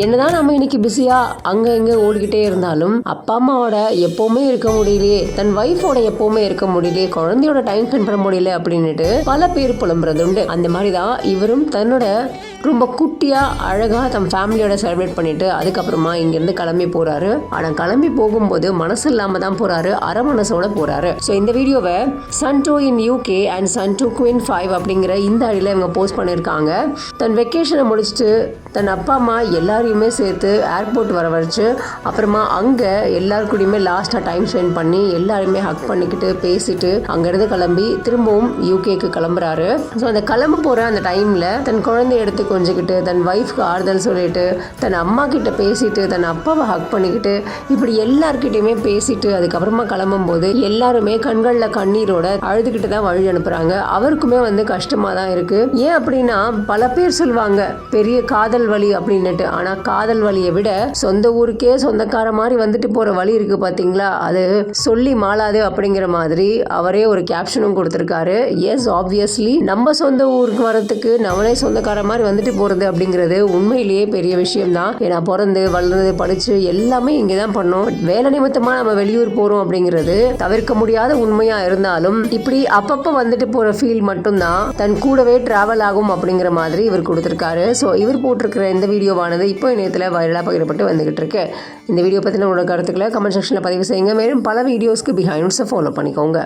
என்னதான் நம்ம இன்னைக்கு பிஸியா அங்க இங்க ஓடிக்கிட்டே இருந்தாலும் அப்பா அம்மாவோட எப்பவுமே இருக்க முடியலையே, தன் வைஃபோட எப்பவுமே இருக்க முடியலையே, குழந்தையோட டைம் ஸ்பெண்ட் பண்ண முடியல அப்படின்னுட்டு பல பேர் புலம்புறது உண்டு. அந்த மாதிரிதான் இவரும் தன்னோட ரொம்ப குட்டியா அழகா தம் ஃபேமிலியோட செலிப்ரேட் பண்ணிட்டு அதுக்கப்புறமா இங்கிருந்து கிளம்பி போறாரு. ஆனா கிளம்பி போகும்போது மனசு இல்லாம தான் போறாரு, அரை மனசோட போறாரு. ஸோ இந்த வீடியோவை சன்டோ இன் யூகே அண்ட் சன்டோ குயின் 5 அப்படிங்கிற இந்த அடியில் இவங்க போஸ்ட் பண்ணியிருக்காங்க. தன் வெக்கேஷனை முடிச்சுட்டு தன் அப்பா அம்மா எல்லாரையுமே சேர்த்து ஏர்போர்ட் வர வச்சு அப்புறமா அங்கே எல்லாருக்கூடையுமே லாஸ்ட்டாக டைம் ஸ்பெண்ட் பண்ணி எல்லாருமே ஹக் பண்ணிக்கிட்டு பேசிட்டு அங்கேருந்து கிளம்பி திரும்பவும் யூகேக்கு கிளம்புறாரு. ஸோ அந்த கிளம்ப போகிற அந்த டைமில் தன் குழந்தைய எடுத்து கொஞ்சிக்கிட்டு தன் ஒய்ஃப்க்கு ஆறுதல் சொல்லிட்டு தன் அம்மா கிட்ட பேசிட்டு தன் அப்பாவை ஹக் பண்ணிக்கிட்டு இப்படி எல்லார்கிட்டையுமே பேசிட்டு அதுக்கப்புறமா கிளம்பும் போது எல்லாருமே கண்களில் கண்ணீரோட அழுதுகிட்டு தான் வழி அனுப்புறாங்க. அவருக்குமே கஷ்டமா தான் இருக்கு. ஏன் அப்படின்னா பல பேர் சொல்லுவாங்க பெரிய காதல் வலி அப்படின்னுட்டு. ஆனா காதல் வலியை விட சொந்த ஊருக்கே சொந்தக்கார மாதிரி வந்துட்டு போற வழி இருக்கு பாத்தீங்களா, அது சொல்லி மாளாது அப்படிங்கிற மாதிரி அவரே ஒரு கேப்ஷனும் கொடுத்திருக்காரு. எஸ், ஆப்வியஸ்லி நம்ம சொந்த ஊருக்கு வரதுக்கு நம்மளே சொந்தக்கார மாதிரி வந்துட்டு போறது அப்படிங்கிறது உண்மையிலேயே பெரிய விஷயம் தான். ஏன்னா பிறந்து வளர்ந்து படிச்சு எல்லாமே இங்கதான் பண்ணோம். வேலை நிமித்தமா நம்ம வெளியூர் போறோம் அப்படிங்கிறது தவிர்க்க முடியாத உண்மையா இருந்தாலும் இப்படி அப்பப்ப வந்துட்டு போற ஃபீல் மட்டும்தான் தன் கூடவே டிராவல் ஆகும் அப்படிங்கிற மாதிரி இவர் கொடுத்திருக்காரு. ஸோ இவர் போட்டிருக்கிற இந்த வீடியோவானது இப்போ இணையத்தில் வைரலாக பகிரப்பட்டு வந்துகிட்டு இருக்கு. இந்த வீடியோ பற்றின உங்களோட கருத்துக்களை கமெண்ட் செக்ஷனில் பதிவு செய்யுங்க. மேலும் பல வீடியோஸ்க்கு பிஹைண்ட்ஸை ஃபாலோ பண்ணிக்கோங்க.